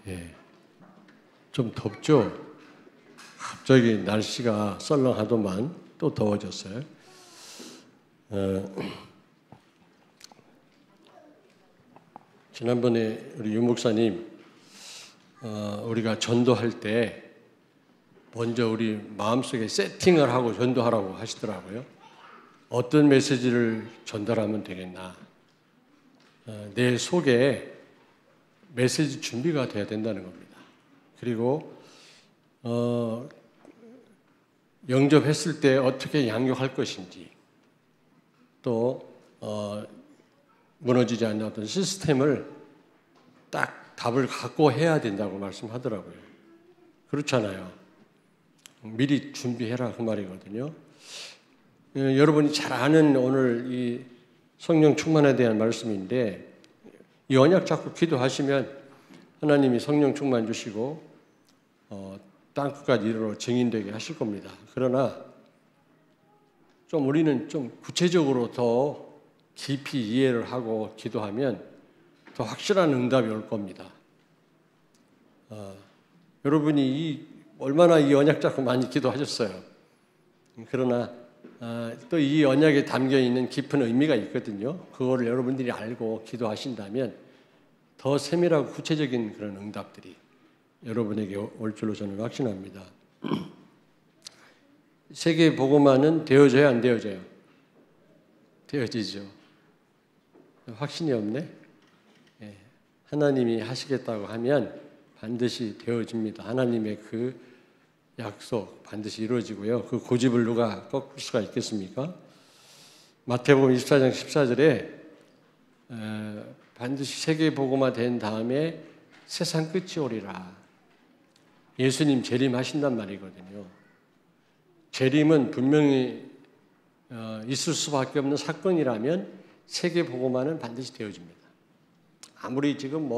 예, 좀 덥죠? 갑자기 날씨가 썰렁하더만 또 더워졌어요. 지난번에 우리 유 목사님 우리가 전도할 때 먼저 우리 마음속에 세팅을 하고 전도하라고 하시더라고요. 어떤 메시지를 전달하면 되겠나. 내 속에 메시지 준비가 돼야 된다는 겁니다. 그리고 영접했을 때 어떻게 양육할 것인지, 또 무너지지 않는 어떤 시스템을 딱 답을 갖고 해야 된다고 말씀하더라고요. 그렇잖아요. 미리 준비해라 그 말이거든요. 여러분이 잘 아는 오늘 이 성령 충만에 대한 말씀인데, 이 언약 잡고 기도하시면 하나님이 성령 충만 주시고 땅끝까지 이르러 증인되게 하실 겁니다. 그러나 좀 우리는 좀 구체적으로 더 깊이 이해를 하고 기도하면 더 확실한 응답이 올 겁니다. 여러분이 얼마나 이 언약 잡고 많이 기도하셨어요. 그러나 또 이 언약에 담겨 있는 깊은 의미가 있거든요. 그거를 여러분들이 알고 기도하신다면 더 세밀하고 구체적인 그런 응답들이 여러분에게 올 줄로 저는 확신합니다. 세계 복음화는 되어져야 안 되어져요? 되어지죠. 확신이 없네. 하나님이 하시겠다고 하면 반드시 되어집니다. 하나님의 그 약속 반드시 이루어지고요. 그 고집을 누가 꺾을 수가 있겠습니까? 마태복음 24장 14절에 반드시 세계 복음화 된 다음에 세상 끝이 오리라. 예수님 재림하신단 말이거든요. 재림은 분명히 있을 수밖에 없는 사건이라면 세계 복음화는 반드시 되어집니다. 아무리 지금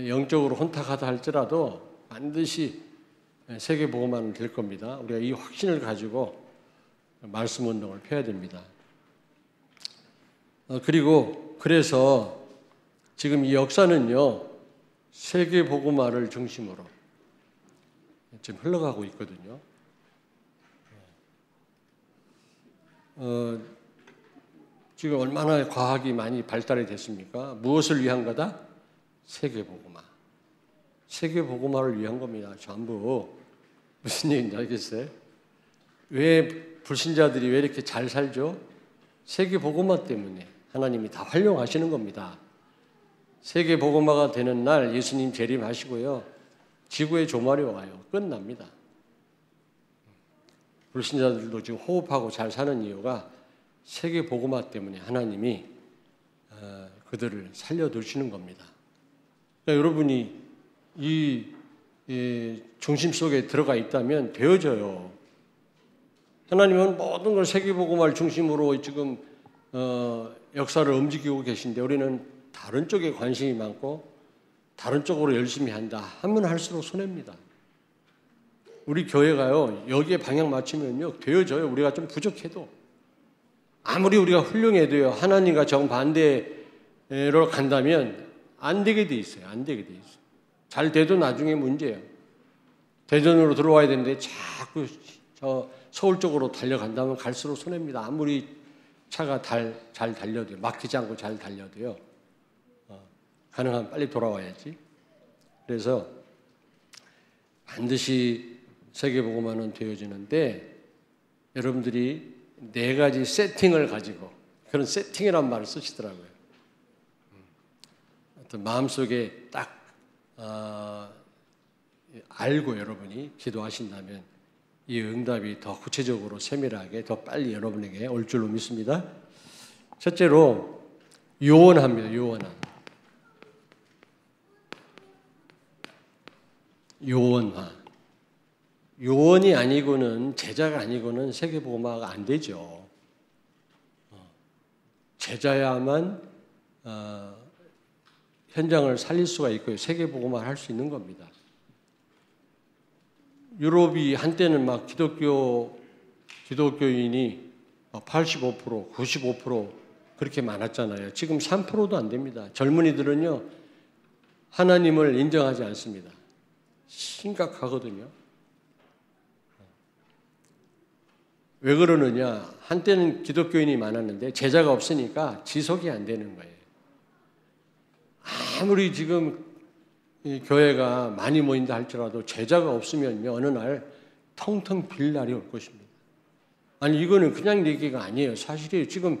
영적으로 혼탁하다 할지라도 반드시 세계 복음화는 될 겁니다. 우리가 이 확신을 가지고 말씀 운동을 펴야 됩니다. 그래서 지금 이 역사는요, 세계 복음화를 중심으로 지금 흘러가고 있거든요. 지금 얼마나 과학이 많이 발달이 됐습니까? 무엇을 위한 거다? 세계 복음화. 세계 복음화를 위한 겁니다. 전부. 무슨 얘기인지 알겠어요? 왜 불신자들이 왜 이렇게 잘 살죠? 세계 복음화 때문에 하나님이 다 활용하시는 겁니다. 세계 복음화가 되는 날 예수님 재림하시고요, 지구에 조말이 와요. 끝납니다. 불신자들도 지금 호흡하고 잘 사는 이유가 세계 복음화 때문에 하나님이 그들을 살려두시는 겁니다. 그러니까 여러분이 이 중심 속에 들어가 있다면 되어져요. 하나님은 모든 걸 세계 복음화를 중심으로 지금 역사를 움직이고 계신데, 우리는 다른 쪽에 관심이 많고 다른 쪽으로 열심히 한다 하면 할수록 손해입니다. 우리 교회가요, 여기에 방향 맞추면요 되어져요. 우리가 좀 부족해도, 아무리 우리가 훌륭해도요, 하나님과 정반대로 간다면 안 되게 돼 있어요. 안 되게 돼 있어요. 잘 돼도 나중에 문제예요. 대전으로 들어와야 되는데 자꾸 서울 쪽으로 달려간다면 갈수록 손해입니다. 아무리 차가 잘 달려도요, 막히지 않고 잘 달려도요, 가능하면 빨리 돌아와야지. 그래서 반드시 세계 복음화는 되어지는데, 여러분들이 네 가지 세팅을 가지고, 그런 세팅이란 말을 쓰시더라고요. 어떤 마음속에 딱 알고 여러분이 기도하신다면 이 응답이 더 구체적으로 세밀하게 더 빨리 여러분에게 올 줄로 믿습니다. 첫째로 요원합니다. 요원화. 요원이 아니고는, 제자가 아니고는 세계 복음화가 안 되죠. 제자야만 현장을 살릴 수가 있고요, 세계 복음화를 할 수 있는 겁니다. 유럽이 한때는 막 기독교인이 85%, 95% 그렇게 많았잖아요. 지금 3%도 안 됩니다. 젊은이들은요, 하나님을 인정하지 않습니다. 심각하거든요. 왜 그러느냐? 한때는 기독교인이 많았는데 제자가 없으니까 지속이 안 되는 거예요. 아무리 지금 이 교회가 많이 모인다 할지라도 제자가 없으면요, 어느 날 텅텅 빌 날이 올 것입니다. 아니, 이거는 그냥 얘기가 아니에요. 사실이에요. 지금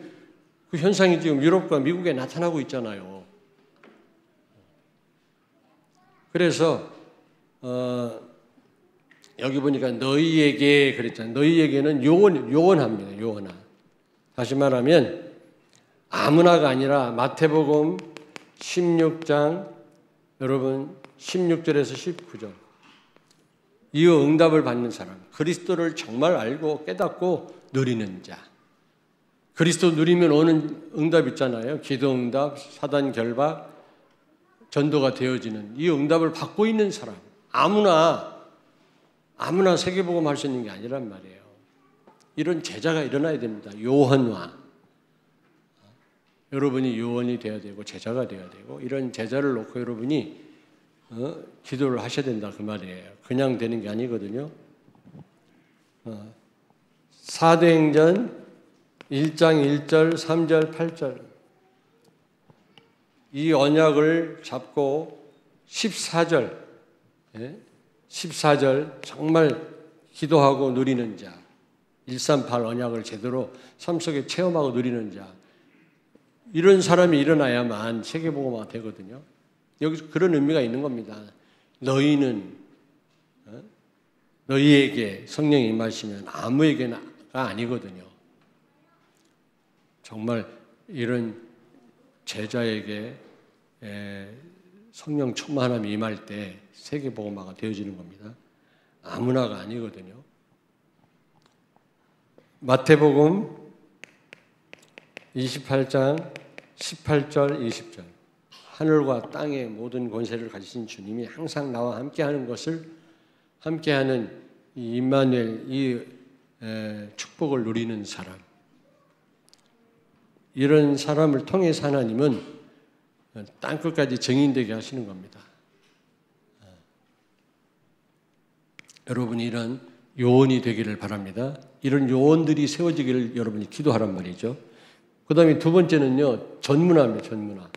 그 현상이 지금 유럽과 미국에 나타나고 있잖아요. 그래서 여기 보니까 너희에게 그랬잖아요. 너희에게는 요원합니다. 요원하. 다시 말하면 아무나가 아니라 마태복음 16장 여러분 16절에서 19절 이 응답을 받는 사람, 그리스도를 정말 알고 깨닫고 누리는 자. 그리스도 누리면 오는 응답 있잖아요. 기도 응답, 사단 결박, 전도가 되어지는 이 응답을 받고 있는 사람. 아무나 세계복음 할 수 있는 게 아니란 말이에요. 이런 제자가 일어나야 됩니다. 요원화. 여러분이 요원이 되어야 되고 제자가 되어야 되고 이런 제자를 놓고 여러분이 기도를 하셔야 된다 그 말이에요. 그냥 되는 게 아니거든요. 사도행전 1장 1절, 3절, 8절 이 언약을 잡고 14절 14절 정말 기도하고 누리는 자 138 언약을 제대로 삶 속에 체험하고 누리는 자 이런 사람이 일어나야만 세계복음화가 되거든요. 여기서 그런 의미가 있는 겁니다. 너희에게 성령이 임하시면 아무에게나 아니거든요. 정말 이런 제자에게 성령 충만함이 임할 때 세계복음화가 되어지는 겁니다. 아무나가 아니거든요. 마태복음 28장 18절 20절 하늘과 땅의 모든 권세를 가지신 주님이 항상 나와 함께하는 것을 함께하는 이 임마누엘 이 축복을 누리는 사람 이런 사람을 통해서 하나님은 땅끝까지 증인되게 하시는 겁니다. 여러분이 이런 요원이 되기를 바랍니다. 이런 요원들이 세워지기를 여러분이 기도하란 말이죠. 그 다음에 두 번째는요, 전문화입니다. 전문화.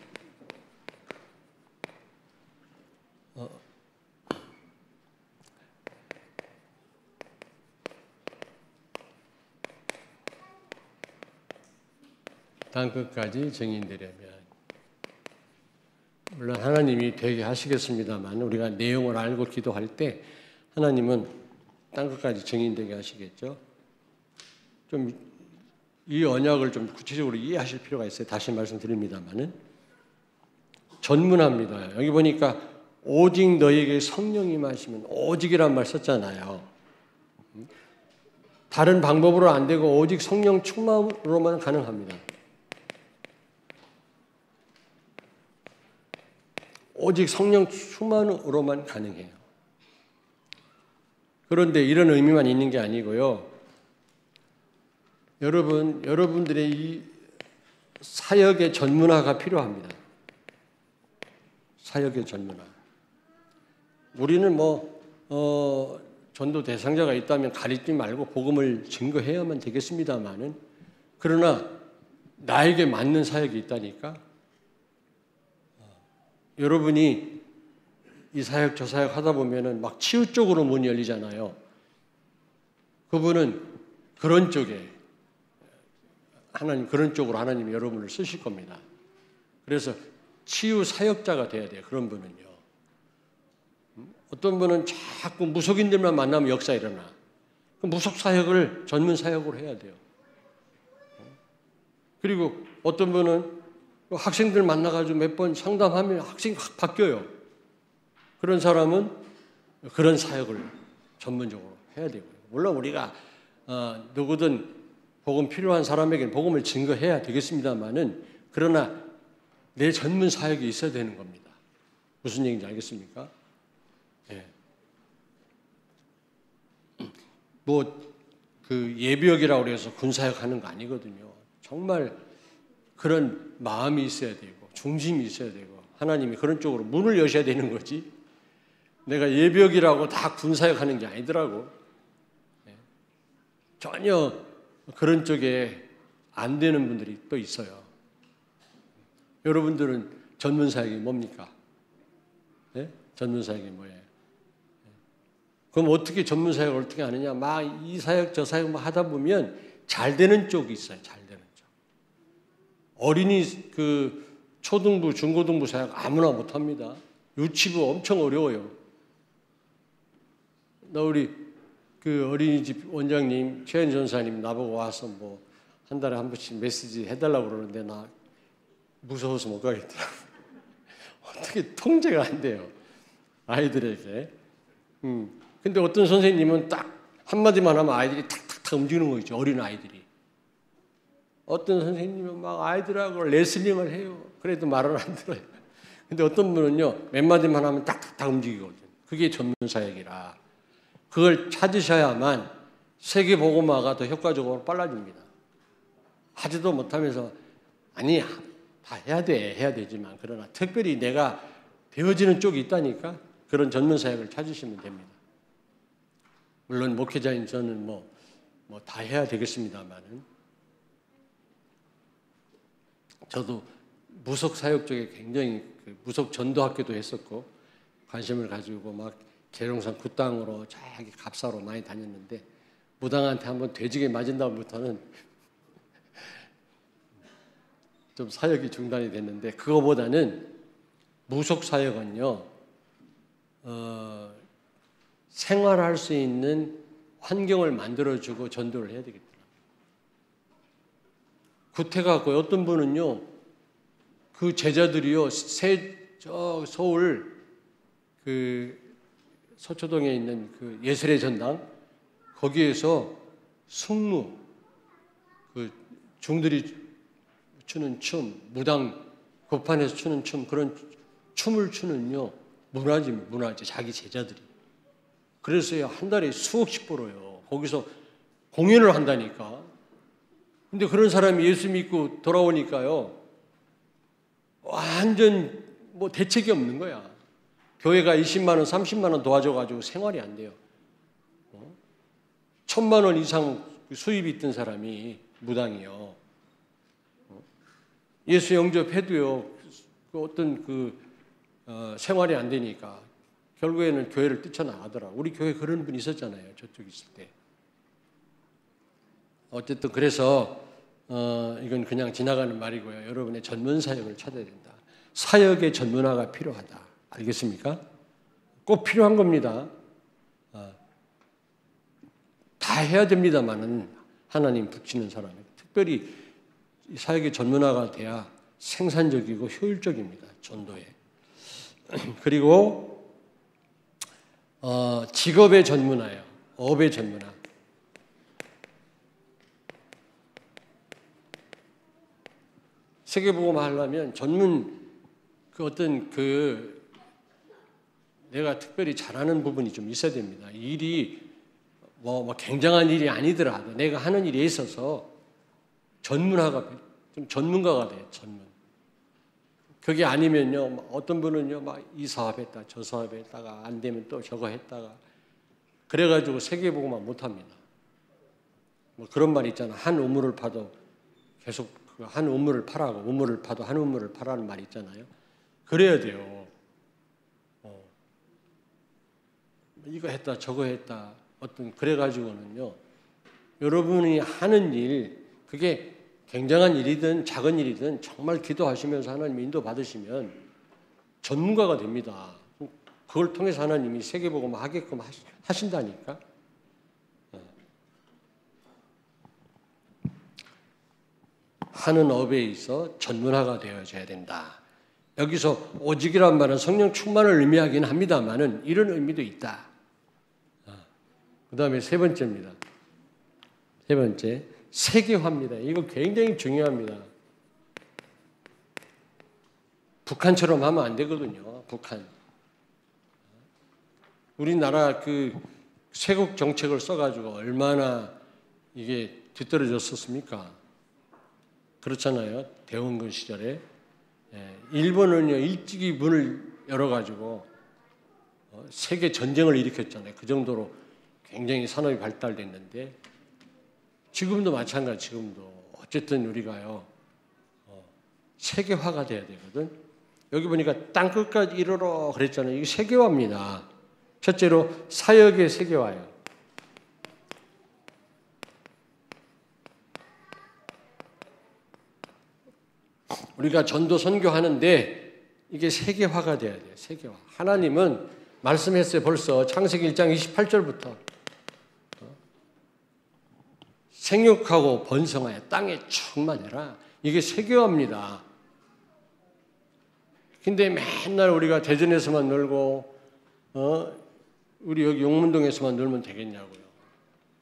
땅끝까지 증인되려면 물론 하나님이 되게 하시겠습니다만 우리가 내용을 알고 기도할 때 하나님은 땅끝까지 증인되게 하시겠죠. 좀 이 언약을 좀 구체적으로 이해하실 필요가 있어요. 다시 말씀드립니다만은 전문합니다. 여기 보니까 오직 너에게 성령이 임하시면 오직이란 말 썼잖아요. 다른 방법으로 안 되고 오직 성령 충만으로만 가능합니다. 오직 성령 충만으로만 가능해요. 그런데 이런 의미만 있는 게 아니고요. 여러분들의 이 사역의 전문화가 필요합니다. 사역의 전문화. 우리는 전도 대상자가 있다면 가리지 말고 복음을 증거해야만 되겠습니다만은 그러나 나에게 맞는 사역이 있다니까 여러분이 이 사역 저 사역 하다 보면은 막 치유 쪽으로 문이 열리잖아요. 그분은 그런 쪽에 그런 쪽으로 하나님이 여러분을 쓰실 겁니다. 그래서 치유 사역자가 돼야 돼요. 그런 분은요. 어떤 분은 자꾸 무속인들만 만나면 역사 일어나. 그 무속 사역을 전문 사역으로 해야 돼요. 그리고 어떤 분은 학생들 만나가지고 몇 번 상담하면 학생이 확 바뀌어요. 그런 사람은 그런 사역을 전문적으로 해야 되고요. 물론 우리가 누구든 복음 필요한 사람에게는 복음을 증거해야 되겠습니다만은 그러나 내 전문 사역이 있어야 되는 겁니다. 무슨 얘기인지 알겠습니까? 예. 그 예비역이라고 해서 군사역 하는 거 아니거든요. 정말 그런 마음이 있어야 되고 중심이 있어야 되고 하나님이 그런 쪽으로 문을 여셔야 되는 거지. 내가 예비역이라고 다 군사역하는 게 아니더라고. 전혀 그런 쪽에 안 되는 분들이 또 있어요. 여러분들은 전문사역이 뭡니까? 네? 전문사역이 뭐예요? 그럼 어떻게 전문사역을 어떻게 하느냐? 막 이 사역 저 사역 막 하다 보면 잘 되는 쪽이 있어요. 잘 되는 쪽. 어린이 그 초등부, 중고등부 사역 아무나 못합니다. 유치부 엄청 어려워요. 나 우리 그 어린이집 원장님 최현 전사님 나보고 와서 뭐 한 달에 한 번씩 메시지 해달라고 그러는데 나 무서워서 못 가겠더라고. 어떻게 통제가 안 돼요, 아이들에게. 근데 어떤 선생님은 딱 한마디만 하면 아이들이 탁탁탁 움직이는 거 있죠, 어린 아이들이. 어떤 선생님은 막 아이들하고 레슬링을 해요. 그래도 말을 안 들어요. 근데 어떤 분은요, 몇 마디만 하면 탁탁탁 움직이거든요. 그게 전문사역이라. 그걸 찾으셔야만 세계복음화가 더 효과적으로 빨라집니다. 하지도 못하면서 아니 다 해야 되지만 그러나 특별히 내가 되어지는 쪽이 있다니까 그런 전문사역을 찾으시면 됩니다. 물론 목회자인 저는 뭐 다 해야 되겠습니다만은 저도 무속 사역 쪽에 굉장히 무속 전도학교도 했었고 관심을 가지고 막 계룡산 굿당으로 저기 갑사로 많이 다녔는데 무당한테 한번 돼지게 맞은 다음부터는 좀 사역이 중단이 됐는데 그거보다는 무속 사역은요 생활할 수 있는 환경을 만들어주고 전도를 해야 되겠더라고요. 구태가 어떤 분은요 그 제자들이요 저 서울 그 서초동에 있는 그 예술의 전당 거기에서 승무 그 중들이 추는 춤, 무당 법판에서 추는 춤 그런 춤을 추는요 문화지 자기 제자들이. 그래서요 한 달에 수억씩 벌어요. 거기서 공연을 한다니까. 근데 그런 사람이 예수 믿고 돌아오니까요 완전 뭐 대책이 없는 거야. 교회가 20만 원, 30만 원 도와줘가지고 생활이 안 돼요. 1,000만 원 이상 수입이 있던 사람이 무당이요. 예수 영접해도요 어떤 생활이 안 되니까 결국에는 교회를 뛰쳐나가더라. 우리 교회 그런 분 있었잖아요. 저쪽 있을 때. 어쨌든 그래서 이건 그냥 지나가는 말이고요. 여러분의 전문 사역을 찾아야 된다. 사역의 전문화가 필요하다. 알겠습니까? 꼭 필요한 겁니다. 다 해야 됩니다만은 하나님 붙이는 사람이 특별히 사역의 전문화가 돼야 생산적이고 효율적입니다. 전도에. 그리고 직업의 전문화예요. 업의 전문화. 세계복음 하려면 내가 특별히 잘하는 부분이 좀 있어야 됩니다. 일이 뭐 굉장한 일이 아니더라도 내가 하는 일에 있어서 전문화가 좀 전문가가 돼요. 전문. 그게 아니면요 어떤 분은요 막 이 사업했다 저 사업했다가 안 되면 또 저거 했다가 그래가지고 세계복음화 못합니다. 뭐 그런 말 있잖아. 한 우물을 파도 계속 한 우물을 파라고 우물을 파도 한 우물을 파라는 말 있잖아요. 그래야 돼요. 이거 했다 저거 했다 그래가지고는요 여러분이 하는 일 그게 굉장한 일이든 작은 일이든 정말 기도하시면서 하나님 인도 받으시면 전문가가 됩니다. 그걸 통해서 하나님이 세계복음 하게끔 하신다니까. 하는 업에 있어 전문화가 되어져야 된다. 여기서 오직이란 말은 성령 충만을 의미하긴 합니다만은 이런 의미도 있다. 그 다음에 세 번째입니다. 세 번째, 세계화입니다. 이거 굉장히 중요합니다. 북한처럼 하면 안 되거든요. 북한. 우리나라 세국 정책을 써가지고 얼마나 이게 뒤떨어졌었습니까? 그렇잖아요. 대원군 시절에. 일본은요 일찍이 문을 열어가지고 세계 전쟁을 일으켰잖아요. 그 정도로 굉장히 산업이 발달됐는데 지금도 마찬가지. 지금도 어쨌든 우리가요 세계화가 돼야 되거든. 여기 보니까 땅 끝까지 이르러 그랬잖아요. 이게 세계화입니다. 첫째로 사역의 세계화예요. 우리가 전도 선교하는데 이게 세계화가 돼야 돼요. 세계화. 하나님은 말씀했어요. 벌써 창세기 1장 28절부터 생육하고 번성하여 땅에 충만해라. 이게 세계화입니다. 근데 맨날 우리가 대전에서만 놀고 우리 여기 용문동에서만 놀면 되겠냐고요.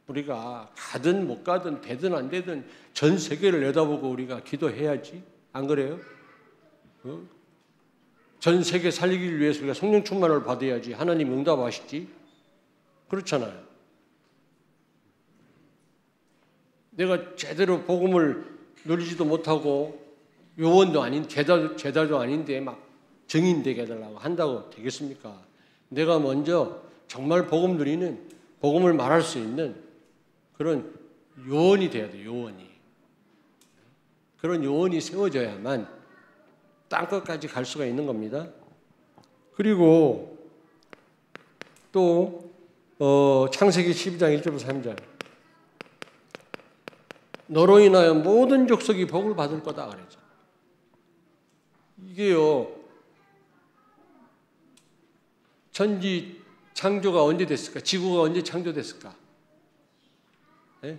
우리가 가든 못 가든 되든 안 되든 전 세계를 내다보고 우리가 기도해야지. 안 그래요? 전 세계 살리기를 위해서 우리가 성령 충만을 받아야지. 하나님 응답하시지. 그렇잖아요. 내가 제대로 복음을 누리지도 못하고 요원도 아닌 제자도 아닌데 막 증인되게 해달라고 한다고 되겠습니까? 내가 먼저 정말 복음 누리는, 복음을 말할 수 있는 그런 요원이 돼야 돼요. 요원이. 그런 요원이 세워져야만 땅끝까지 갈 수가 있는 겁니다. 그리고 또 창세기 12장 1절부터 3절 너로 인하여 모든 족속이 복을 받을 거다 그랬죠. 이게요 천지 창조가 언제 됐을까? 지구가 언제 창조됐을까? 네?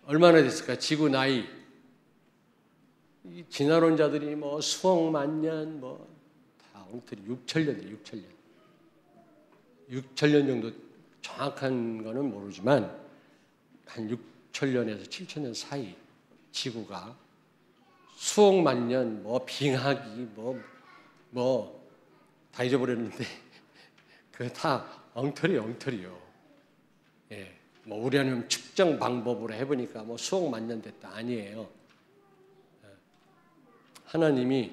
얼마나 됐을까? 지구 나이 이 진화론자들이 뭐 수억 만년 뭐 다 엉터리 6천년 6천년 정도 정확한 거는 모르지만 한 6천년에서 7천년 사이 지구가 수억 만년 뭐 빙하기 뭐 다 잊어버렸는데 그거 다 엉터리요. 예, 뭐 우리는 측정 방법으로 해보니까 뭐 수억 만년 됐다 아니에요. 하나님이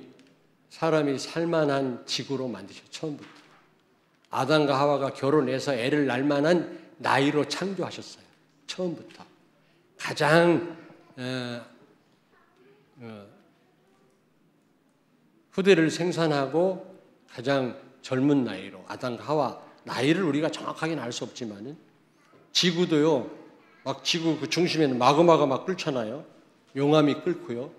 사람이 살만한 지구로 만드셨어요. 처음부터 아담과 하와가 결혼해서 애를 낳을 만한 나이로 창조하셨어요. 처음부터 가장 후대를 생산하고 가장 젊은 나이로 아담과 하와 나이를 우리가 정확하게는 알 수 없지만은 지구도요 막 지구 그 중심에는 마그마가 막 끓잖아요. 용암이 끓고요.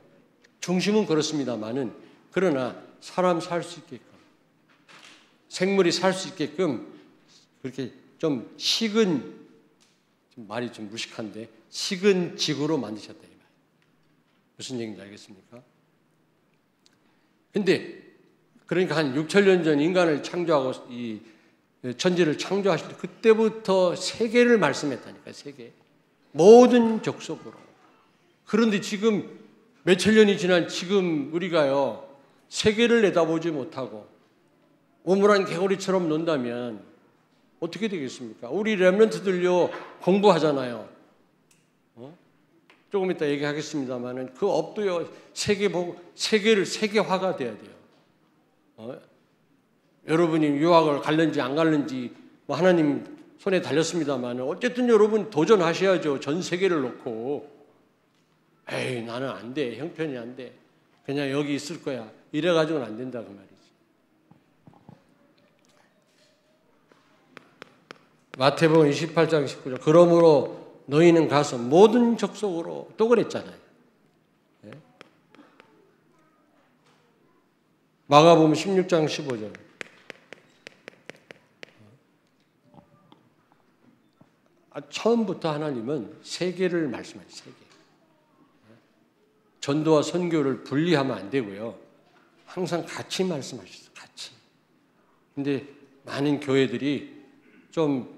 중심은 그렇습니다만은 그러나 사람 살 수 있게끔 생물이 살 수 있게끔 그렇게 좀 식은 말이 좀 무식한데 식은 지구로 만드셨다 이 말. 무슨 얘기인지 알겠습니까? 근데 그러니까 한 6천년 전 인간을 창조하고 이 천지를 창조하실 때 그때부터 세계를 말씀했다니까요. 세계. 모든 족속으로. 그런데 지금 몇천 년이 지난 지금 우리가요. 세계를 내다보지 못하고 오물한 개구리처럼 논다면 어떻게 되겠습니까? 우리 렘넌트들요. 공부하잖아요. 조금 이따 얘기하겠습니다만은 그 업도요. 세계를 세계화가 돼야 돼요. 여러분이 유학을 갈는지 안 갈는지 뭐 하나님 손에 달렸습니다만 어쨌든 여러분 도전하셔야죠. 전 세계를 놓고 에이 나는 안 돼. 형편이 안 돼. 그냥 여기 있을 거야. 이래가지고는 안 된다 그 말이지. 마태복음 28장 19절 그러므로 너희는 가서 모든 족속으로 또 그랬잖아요. 네? 마가복음 16장 15절 처음부터 하나님은 세계를 말씀하세요. 세계. 전도와 선교를 분리하면 안 되고요. 항상 같이 말씀하셨어요. 같이. 근데 많은 교회들이 좀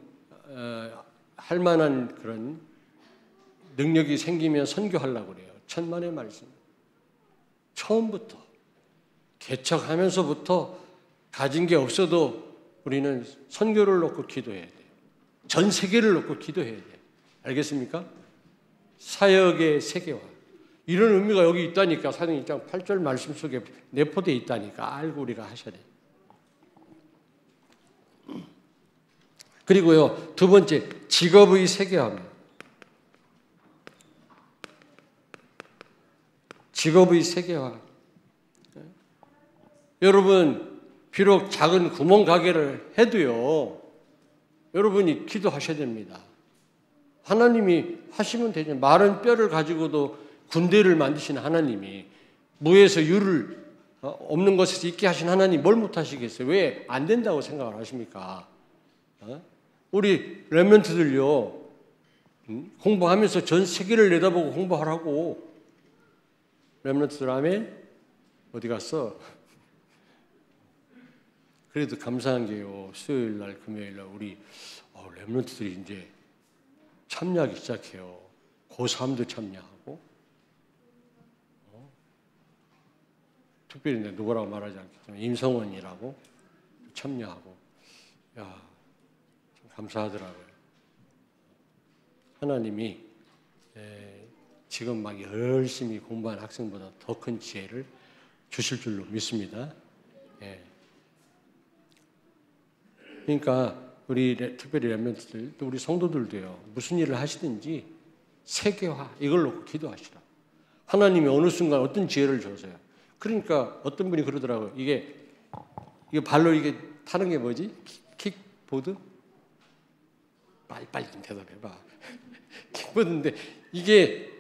할 만한 그런 능력이 생기면 선교하려고 그래요. 천만의 말씀. 처음부터 개척하면서부터 가진 게 없어도 우리는 선교를 놓고 기도해야 돼요. 전 세계를 놓고 기도해야 돼요. 알겠습니까? 사역의 세계화. 이런 의미가 여기 있다니까. 사도행 1장 8절 말씀 속에 내포되어 있다니까. 알고 우리가 하셔야 돼요. 그리고요, 두 번째, 직업의 세계화입니다. 직업의 세계화. 여러분, 비록 작은 구멍 가게를 해도요, 여러분이 기도하셔야 됩니다. 하나님이 하시면 되죠. 마른 뼈를 가지고도 군대를 만드신 하나님이, 무에서 유를 없는 것에서 있게 하신 하나님 뭘 못하시겠어요? 왜 안 된다고 생각을 하십니까? 우리 렘넌트들요, 공부하면서 전 세계를 내다보고 공부하라고. 렘넌트들 아멘? 어디 갔어? 그래도 감사한 게요, 수요일 날, 금요일 날 우리 렘넌트들이 이제 참여하기 시작해요. 고3도 참여하고, 특별히 누구라고 말하지 않겠지만 임성원이라고 참여하고, 야, 참 감사하더라고요. 하나님이 지금 막 열심히 공부한 학생보다 더 큰 지혜를 주실 줄로 믿습니다. 그러니까 우리 특별히 렘넌트들, 또 우리 성도들도요, 무슨 일을 하시든지 세계화, 이걸 놓고 기도하시라. 하나님이 어느 순간 어떤 지혜를 줘서요. 그러니까 어떤 분이 그러더라고요. 이게 발로 이게 타는 게 뭐지? 킥보드? 빨리 좀 대답해봐. 킥보드인데 이게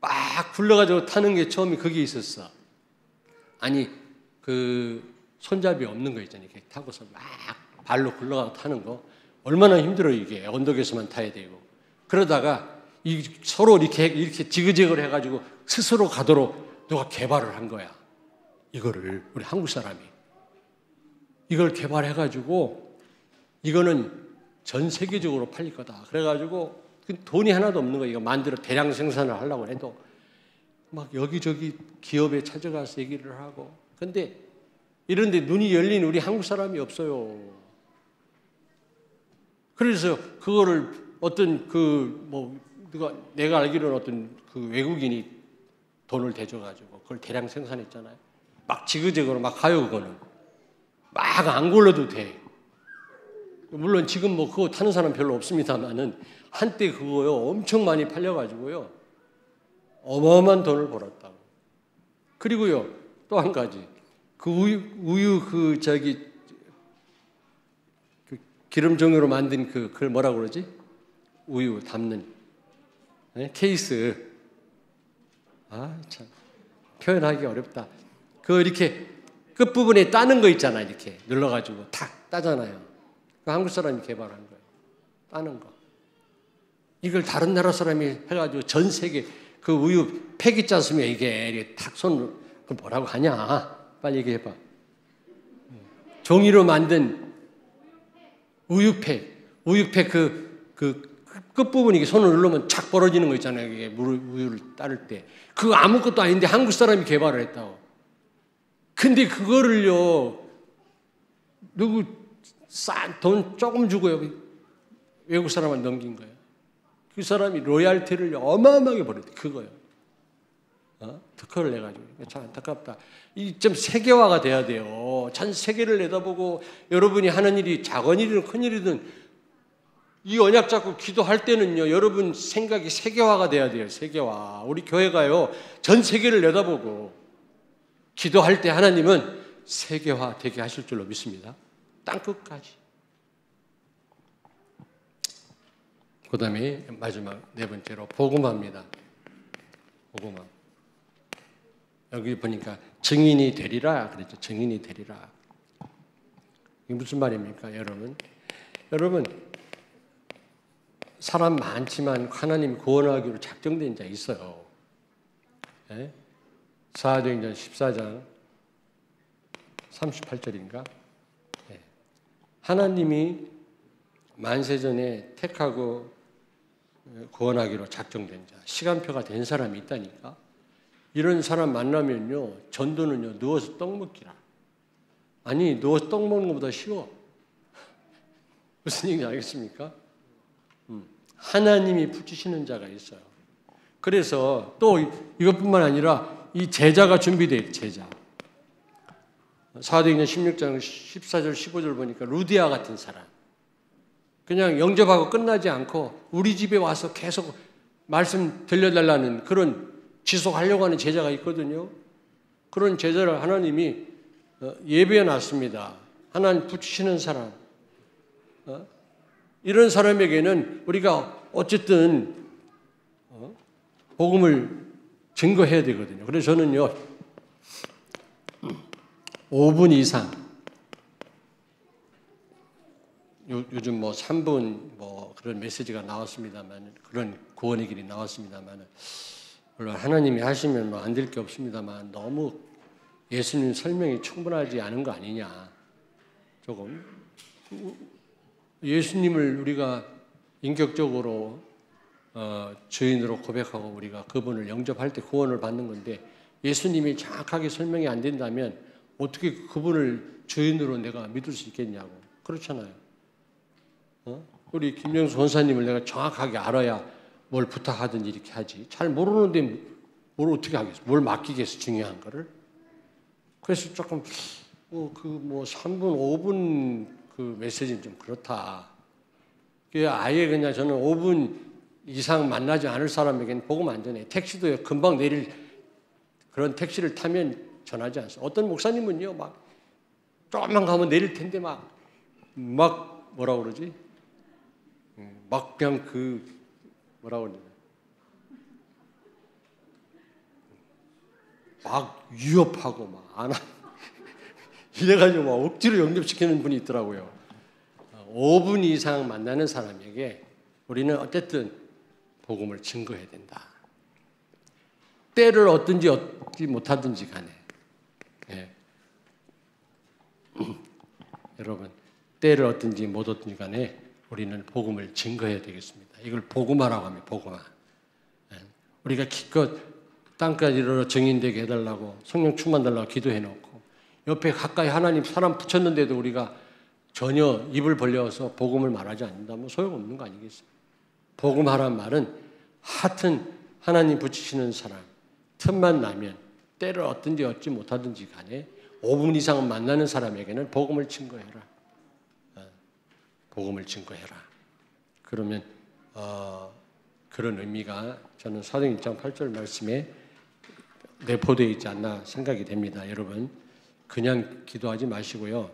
막 굴러가지고 타는 게 처음에 그게 있었어. 아니, 그 손잡이 없는 거 있잖아요. 이렇게 타고서 막 발로 굴러가고 타는 거. 얼마나 힘들어요, 이게. 언덕에서만 타야 되고. 그러다가 서로 이렇게 지그재그를 해가지고 스스로 가도록 누가 개발을 한 거야. 이거를, 우리 한국 사람이. 이걸 개발해가지고 이거는 전 세계적으로 팔릴 거다. 그래가지고 돈이 하나도 없는 거야. 이거 만들어 대량 생산을 하려고 해도 막 여기저기 기업에 찾아가서 얘기를 하고. 근데 이런데 눈이 열린 우리 한국 사람이 없어요. 그래서 그거를 어떤 내가 알기로는 어떤 그 외국인이 돈을 대줘가지고 그걸 대량 생산했잖아요. 막 지그재그로 막 가요, 그거는. 막 안 굴러도 돼. 물론 지금 그거 타는 사람 별로 없습니다만은 한때 그거요, 엄청 많이 팔려가지고요, 어마어마한 돈을 벌었다고. 그리고요, 또 한 가지. 그 우유 기름 종이로 만든 그걸 뭐라고 그러지? 우유 담는 케이스. 참 표현하기 어렵다. 그 이렇게 끝부분에 따는 거 있잖아. 이렇게 눌러가지고 탁 따잖아요. 그 한국 사람이 개발한 거예요. 따는 거. 이걸 다른 나라 사람이 해가지고 전 세계 그 우유 팩 있지 않습니까? 이게 탁 손으로 뭐라고 하냐? 빨리 얘기해봐. 종이로 만든 우유팩 그 끝부분이 손을 누르면 착 벌어지는 거 있잖아요. 이게 우유를 따를 때. 그거 아무것도 아닌데 한국 사람이 개발을 했다고. 근데 그거를요, 돈 조금 주고요, 외국 사람한테 넘긴 거예요. 그 사람이 로얄티를 어마어마하게 벌었대. 그거요. 특허를 내가지고. 참 안타깝다. 이 좀 세계화가 돼야 돼요. 전 세계를 내다보고 여러분이 하는 일이 작은 일이든 큰 일이든 이 언약 잡고 기도할 때는요, 여러분 생각이 세계화가 돼야 돼요. 세계화. 우리 교회가요, 전 세계를 내다보고 기도할 때 하나님은 세계화 되게 하실 줄로 믿습니다. 땅끝까지. 그 다음에 마지막 네 번째로 복음화입니다. 복음화. 여기 보니까 증인이 되리라 그랬죠. 증인이 되리라. 이게 무슨 말입니까, 여러분? 여러분, 사람 많지만 하나님 구원하기로 작정된 자 있어요. 네? 사도행전 14장 38절인가? 네. 하나님이 만세전에 택하고 구원하기로 작정된 자, 시간표가 된 사람이 있다니까. 이런 사람 만나면요, 전도는요, 누워서 떡 먹기라. 아니, 누워서 떡 먹는 것보다 쉬워. 무슨 얘기인지 알겠습니까? 하나님이 붙이시는 자가 있어요. 그래서 또 이것뿐만 아니라 이 제자가 준비돼요. 제자. 사도행전 16장 14절 15절 보니까 루디아 같은 사람. 그냥 영접하고 끝나지 않고 우리 집에 와서 계속 말씀 들려달라는 그런 지속하려고 하는 제자가 있거든요. 그런 제자를 하나님이 예배해 놨습니다. 하나님 붙이시는 사람. 이런 사람에게는 우리가 어쨌든 복음을 증거해야 되거든요. 그래서 저는요, 5분 이상, 요즘 뭐 3분 뭐 그런 메시지가 나왔습니다만, 그런 구원의 길이 나왔습니다만, 물론 하나님이 하시면 뭐 안 될 게 없습니다만, 너무 예수님 설명이 충분하지 않은 거 아니냐. 조금. 예수님을 우리가 인격적으로 주인으로 고백하고 우리가 그분을 영접할 때 구원을 받는 건데 예수님이 정확하게 설명이 안 된다면 어떻게 그분을 주인으로 내가 믿을 수 있겠냐고. 그렇잖아요. 우리 김영수 권사님을 내가 정확하게 알아야 뭘 부탁하든지 이렇게 하지. 잘 모르는데 뭘 어떻게 하겠어. 뭘 맡기겠어. 중요한 거를. 그래서 조금 3분 5분 그 메시지는 좀 그렇다. 아예 그냥 저는 5분 이상 만나지 않을 사람에게는 복음 안 전해요. 택시도 금방 내릴 그런 택시를 타면 전하지 않습니다. 어떤 목사님은요, 막 조금만 가면 내릴 텐데 막 뭐라 그러지? 막 그냥 뭐라 그러냐? 막 위협하고 막 안 하. 이래가지고 막 억지로 영접시키는 분이 있더라고요. 5분 이상 만나는 사람에게 우리는 어쨌든 복음을 증거해야 된다. 때를 얻든지 얻지 못하든지 간에. 예. 여러분, 때를 얻든지 못 얻든지 간에 우리는 복음을 증거해야 되겠습니다. 이걸 복음화라고 합니다. 복음화. 예. 우리가 기껏 땅까지 이르러 증인되게 해달라고 성령 충만 달라고 기도해놓고 옆에 가까이 하나님 사람 붙였는데도 우리가 전혀 입을 벌려서 복음을 말하지 않는다면 소용없는 거 아니겠어요? 복음하란 말은 하여튼 하나님 붙이시는 사람 틈만 나면 때를 얻든지 얻지 못하든지 간에 5분 이상 만나는 사람에게는 복음을 증거해라. 복음을 증거해라. 그러면 그런 의미가 저는 사도행전 1장 8절 말씀에 내포되어 있지 않나 생각이 됩니다. 여러분 그냥 기도하지 마시고요.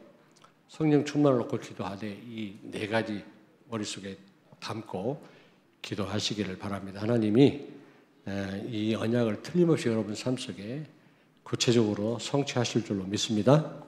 성령 충만을 놓고 기도하되 이 네 가지 머릿속에 담고 기도하시기를 바랍니다. 하나님이 이 언약을 틀림없이 여러분 삶 속에 구체적으로 성취하실 줄로 믿습니다.